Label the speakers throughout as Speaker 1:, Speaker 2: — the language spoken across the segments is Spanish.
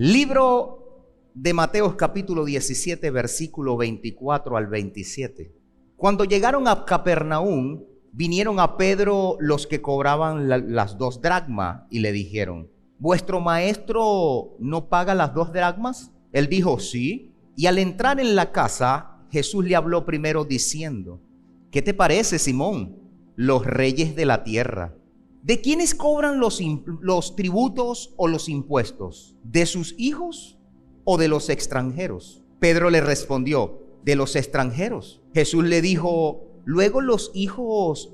Speaker 1: Libro de Mateo capítulo 17, versículo 24 al 27. Cuando llegaron a Capernaum, vinieron a Pedro los que cobraban las 2 dracmas y le dijeron: ¿vuestro maestro no paga las 2 dracmas? Él dijo: sí. Y al entrar en la casa, Jesús le habló primero diciendo: ¿qué te parece, Simón? Los reyes de la tierra, ¿de quiénes cobran los tributos o los impuestos? ¿De sus hijos o de los extranjeros? Pedro le respondió: de los extranjeros. Jesús le dijo: luego los hijos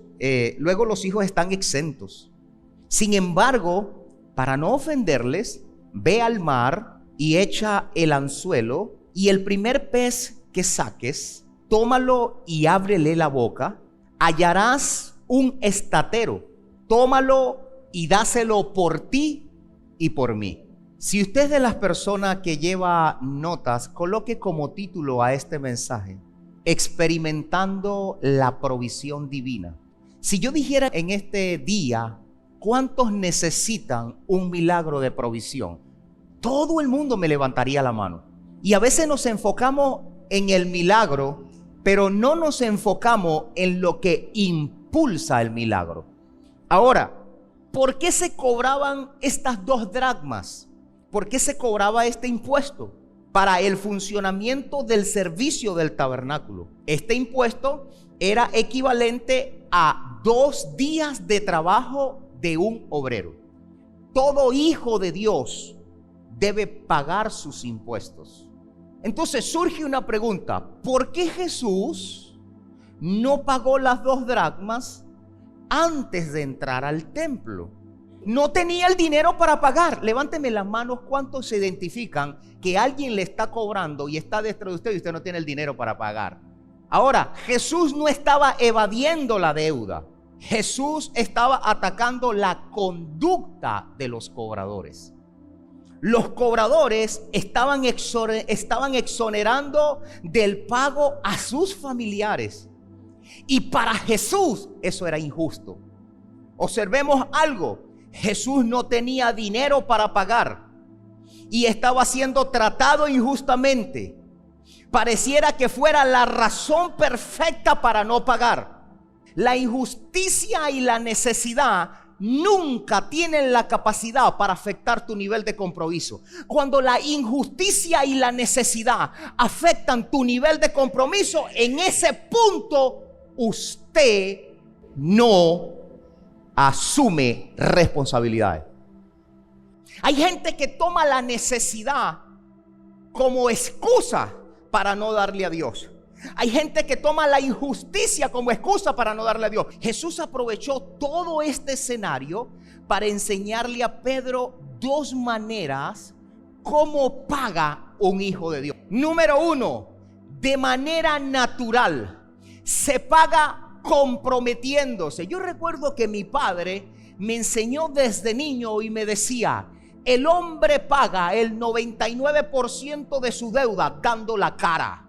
Speaker 1: están exentos. Sin embargo, para no ofenderles, ve al mar y echa el anzuelo, y el primer pez que saques, tómalo y ábrele la boca. Hallarás un estatero. Tómalo y dáselo por ti y por mí. Si usted es de las personas que lleva notas, coloque como título a este mensaje: experimentando la provisión divina. Si yo dijera en este día, ¿cuántos necesitan un milagro de provisión? Todo el mundo me levantaría la mano. Y a veces nos enfocamos en el milagro, pero no nos enfocamos en lo que impulsa el milagro. Ahora, ¿por qué se cobraban estas 2 dracmas? ¿Por qué se cobraba este impuesto? Para el funcionamiento del servicio del tabernáculo. Este impuesto era equivalente a 2 días de trabajo de un obrero. Todo hijo de Dios debe pagar sus impuestos. Entonces surge una pregunta: ¿por qué Jesús no pagó las 2 dracmas antes de entrar al templo? No tenía el dinero para pagar. Levánteme las manos, ¿cuántos se identifican que alguien le está cobrando y está dentro de usted y usted no tiene el dinero para pagar? Ahora, Jesús no estaba evadiendo la deuda. Jesús estaba atacando la conducta de los cobradores. Los cobradores estaban exonerando del pago a sus familiares. Y para Jesús eso era injusto. Observemos algo: Jesús no tenía dinero para pagar y estaba siendo tratado injustamente. Pareciera que fuera la razón perfecta para no pagar. La injusticia y la necesidad nunca tienen la capacidad para afectar tu nivel de compromiso. Cuando la injusticia y la necesidad afectan tu nivel de compromiso, en ese punto usted no asume responsabilidades. Hay gente que toma la necesidad como excusa para no darle a Dios. Hay gente que toma la injusticia como excusa para no darle a Dios. Jesús aprovechó todo este escenario para enseñarle a Pedro 2 maneras cómo paga un hijo de Dios. Número 1, de manera natural. Se paga comprometiéndose. Yo recuerdo que mi padre me enseñó desde niño y me decía: el hombre paga el 99% de su deuda dando la cara.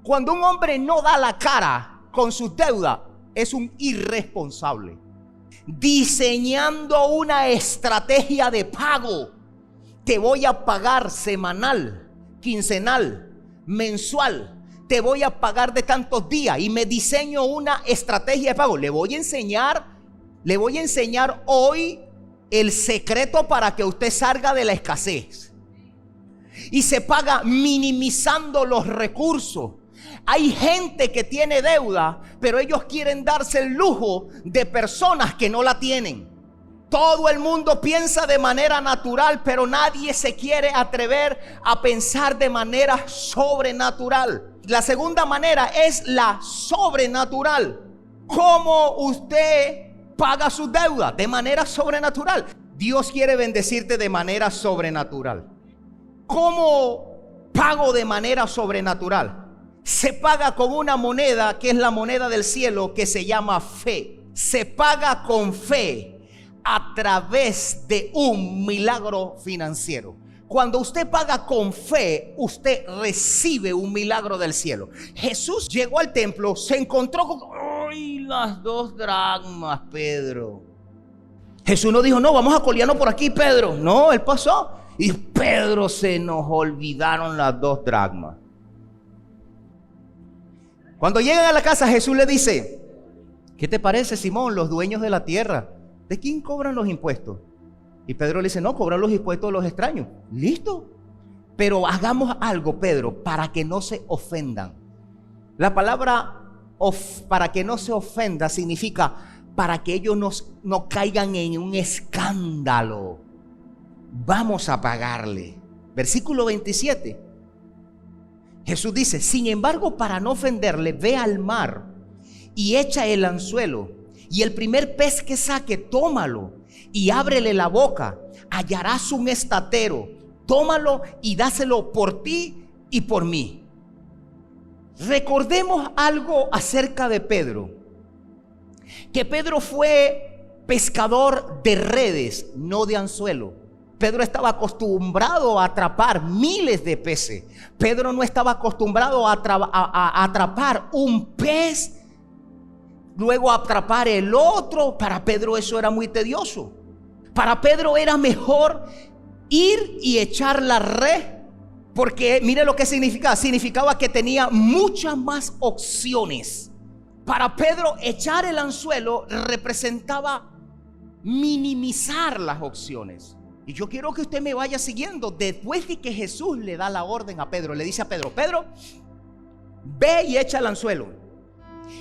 Speaker 1: Cuando un hombre no da la cara con sus deudas, es un irresponsable. Diseñando una estrategia de pago. Te voy a pagar semanal, quincenal, mensual. Te voy a pagar de tantos días y me diseño una estrategia de pago. Le voy a enseñar hoy el secreto para que usted salga de la escasez. Y se paga minimizando los recursos. Hay gente que tiene deuda, pero ellos quieren darse el lujo de personas que no la tienen. Todo el mundo piensa de manera natural, pero nadie se quiere atrever a pensar de manera sobrenatural. La segunda manera es la sobrenatural. ¿Cómo usted paga sus deudas? De manera sobrenatural. Dios quiere bendecirte de manera sobrenatural. ¿Cómo pago de manera sobrenatural? Se paga con una moneda que es la moneda del cielo, que se llama fe. Se paga con fe a través de un milagro financiero. Cuando usted paga con fe, usted recibe un milagro del cielo. Jesús llegó al templo, se encontró con ¡ay, las 2 dracmas, Pedro! Jesús no dijo: no, vamos a colearnos por aquí, Pedro. No, él pasó Y Pedro, se nos olvidaron las 2 dracmas. Cuando llegan a la casa, Jesús le dice: ¿qué te parece, Simón? Los dueños de la tierra, ¿de quién cobran los impuestos? Y Pedro le dice: no, cobran los impuestos de los extraños. Listo. Pero hagamos algo, Pedro, para que no se ofendan. La palabra para que no se ofenda significa para que ellos no caigan en un escándalo. Vamos a pagarle. Versículo 27. Jesús dice: sin embargo, para no ofenderle, ve al mar y echa el anzuelo, y el primer pez que saque, tómalo y ábrele la boca. Hallarás un estatero. Tómalo y dáselo por ti y por mí. Recordemos algo acerca de Pedro. Que Pedro fue pescador de redes, no de anzuelo. Pedro estaba acostumbrado a atrapar miles de peces. Pedro no estaba acostumbrado a atrapar un pez, luego atrapar el otro. Para Pedro eso era muy tedioso. Para Pedro era mejor ir y echar la red, porque mire lo que significaba. Significaba que tenía muchas más opciones. Para Pedro, echar el anzuelo representaba minimizar las opciones. Y yo quiero que usted me vaya siguiendo. Después de que Jesús le da la orden a Pedro, le dice a Pedro: Pedro, ve y echa el anzuelo.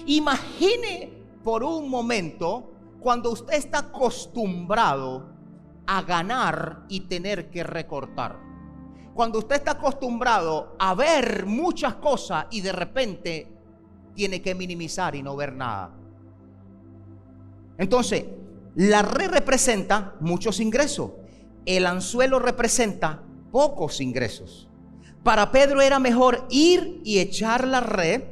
Speaker 1: Imagine por un momento cuando usted está acostumbrado a ganar y tener que recortar. Cuando usted está acostumbrado a ver muchas cosas y de repente tiene que minimizar y no ver nada. Entonces, la red representa muchos ingresos. El anzuelo representa pocos ingresos. Para Pedro era mejor ir y echar la red,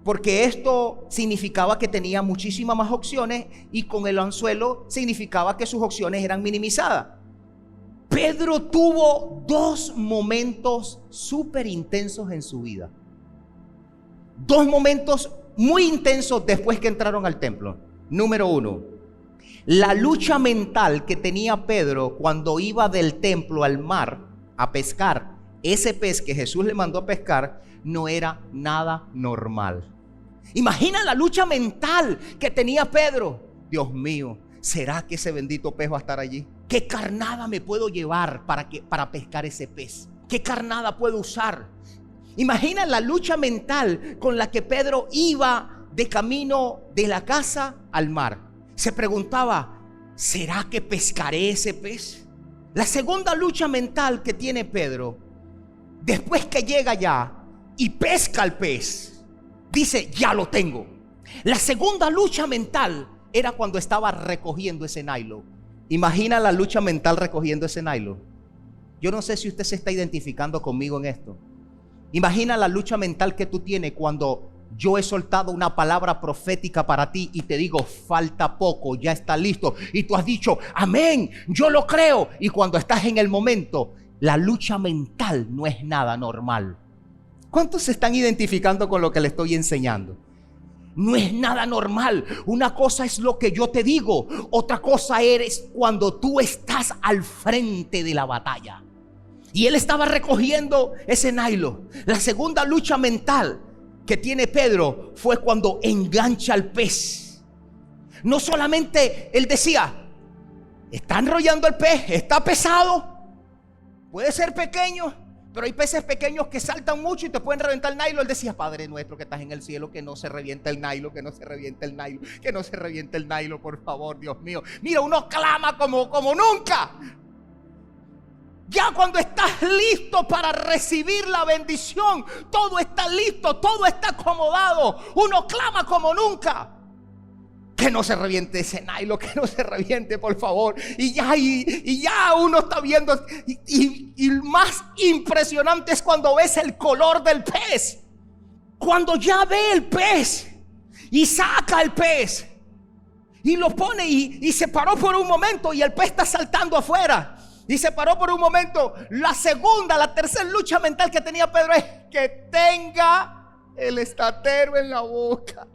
Speaker 1: porque esto significaba que tenía muchísimas más opciones, y con el anzuelo significaba que sus opciones eran minimizadas. Pedro tuvo 2 momentos súper intensos en su vida. 2 momentos muy intensos después que entraron al templo. Número 1, la lucha mental que tenía Pedro cuando iba del templo al mar a pescar. Ese pez que Jesús le mandó a pescar no era nada normal. Imagina la lucha mental que tenía Pedro. Dios mío, ¿será que ese bendito pez va a estar allí? ¿Qué carnada me puedo llevar para pescar ese pez? ¿Qué carnada puedo usar? Imagina la lucha mental con la que Pedro iba de camino de la casa al mar. Se preguntaba: ¿será que pescaré ese pez? La segunda lucha mental que tiene Pedro, después que llega allá y pesca el pez, dice: ya lo tengo. La segunda lucha mental era cuando estaba recogiendo ese nylon. Imagina la lucha mental recogiendo ese nylon. Yo no sé si usted se está identificando conmigo en esto. Imagina la lucha mental que tú tienes cuando yo he soltado una palabra profética para ti y te digo: falta poco, ya está listo. Y tú has dicho: amén, yo lo creo. Y cuando estás en el momento, la lucha mental no es nada normal. ¿Cuántos se están identificando con lo que le estoy enseñando? No es nada normal. Una cosa es lo que yo te digo, otra cosa eres cuando tú estás al frente de la batalla. Y él estaba recogiendo ese nylon. La segunda lucha mental que tiene Pedro fue cuando engancha al pez. No solamente él decía: está enrollando el pez, está pesado, puede ser pequeño, pero hay peces pequeños que saltan mucho y te pueden reventar el nylon. Él decía: Padre nuestro que estás en el cielo, que no se reviente el nylon, que no se reviente el nylon, que no se reviente el nylon, por favor, Dios mío. Mira, uno clama como nunca. Ya cuando estás listo para recibir la bendición, todo está listo, todo está acomodado, uno clama como nunca. Que no se reviente ese nylon, que no se reviente, por favor. Y ya uno está viendo. Y más impresionante es cuando ves el color del pez. Cuando ya ve el pez y saca el pez y lo pone y se paró por un momento y el pez está saltando afuera. Y se paró por un momento. La tercera lucha mental que tenía Pedro es que tenga el estatero en la boca,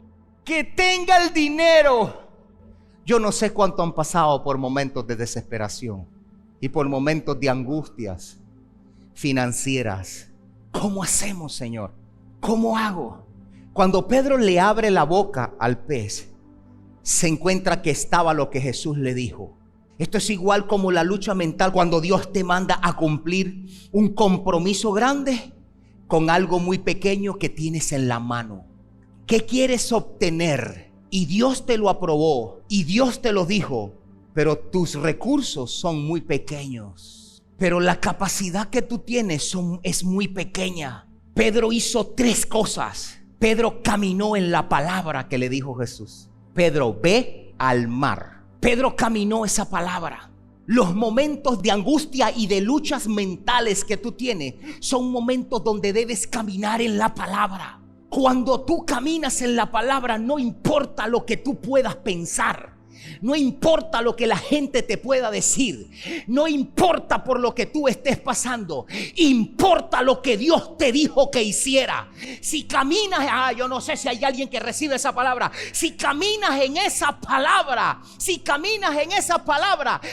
Speaker 1: que tenga el dinero. Yo no sé cuánto han pasado por momentos de desesperación. y por momentos de angustias financieras. ¿Cómo hacemos, Señor? ¿Cómo hago? Cuando Pedro le abre la boca al pez, se encuentra que estaba lo que Jesús le dijo. Esto es igual como la lucha mental cuando Dios te manda a cumplir un compromiso grande con algo muy pequeño que tienes en la mano. ¿Qué quieres obtener? Y Dios te lo aprobó y Dios te lo dijo, pero tus recursos son muy pequeños. Pero la capacidad que tú tienes es muy pequeña. Pedro hizo 3 cosas. Pedro caminó en la palabra que le dijo Jesús. Pedro, ve al mar. Pedro caminó esa palabra. Los momentos de angustia y de luchas mentales que tú tienes son momentos donde debes caminar en la palabra. Cuando tú caminas en la palabra, no importa lo que tú puedas pensar. No importa lo que la gente te pueda decir. No importa por lo que tú estés pasando. Importa lo que Dios te dijo que hiciera. Si caminas, yo no sé si hay alguien que recibe esa palabra. Si caminas en esa palabra,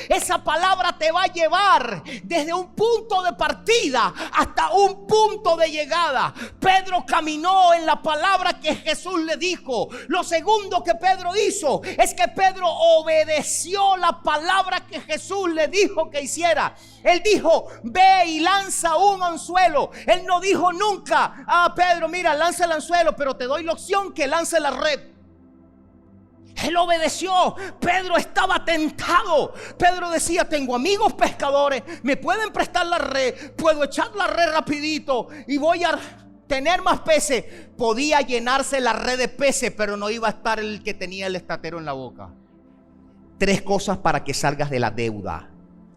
Speaker 1: esa palabra te va a llevar desde un punto de partida hasta un punto de llegada. Pedro caminó en la palabra que Jesús le dijo. Lo segundo que Pedro hizo es que Pedro obedeció la palabra que Jesús le dijo que hiciera. Él dijo, ve y lanza un anzuelo. Él no dijo nunca, Pedro, mira, lanza el anzuelo, pero te doy la opción que lance la red. Él obedeció. Pedro estaba tentado. Pedro decía, tengo amigos pescadores, me pueden prestar la red, puedo echar la red rapidito y voy a tener más peces. Podía llenarse la red de peces, pero no iba a estar el que tenía el estatero en la boca. 3 cosas para que salgas de la deuda.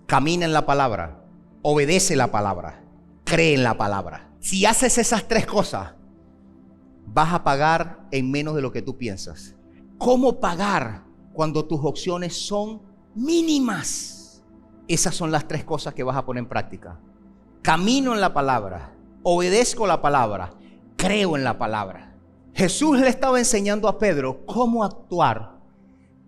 Speaker 1: Camina en la palabra, obedece la palabra, cree en la palabra. Si haces esas 3 cosas, vas a pagar en menos de lo que tú piensas. ¿Cómo pagar cuando tus opciones son mínimas? Esas son las 3 cosas que vas a poner en práctica. Camino en la palabra, obedezco la palabra, creo en la palabra. Jesús le estaba enseñando a Pedro cómo actuar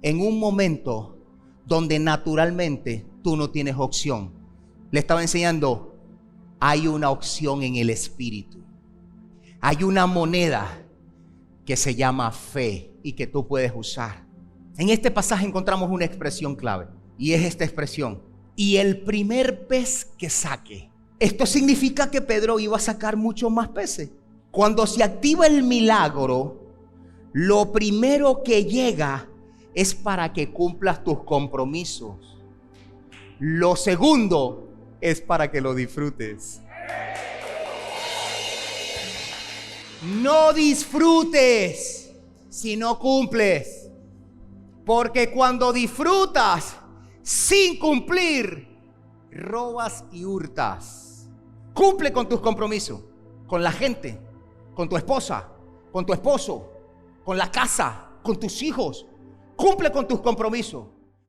Speaker 1: en un momento donde naturalmente tú no tienes opción. Le estaba enseñando, hay una opción en el espíritu. Hay una moneda que se llama fe y que tú puedes usar. En este pasaje encontramos una expresión clave y es esta expresión: y el primer pez que saque. Esto significa que Pedro iba a sacar muchos más peces. Cuando se activa el milagro, lo primero que llega es para que cumplas tus compromisos. Lo segundo es para que lo disfrutes. No disfrutes si no cumples, porque cuando disfrutas sin cumplir, robas y hurtas. Cumple con tus compromisos, con la gente, con tu esposa, con tu esposo, con la casa, con tus hijos. Cumple con tus compromisos.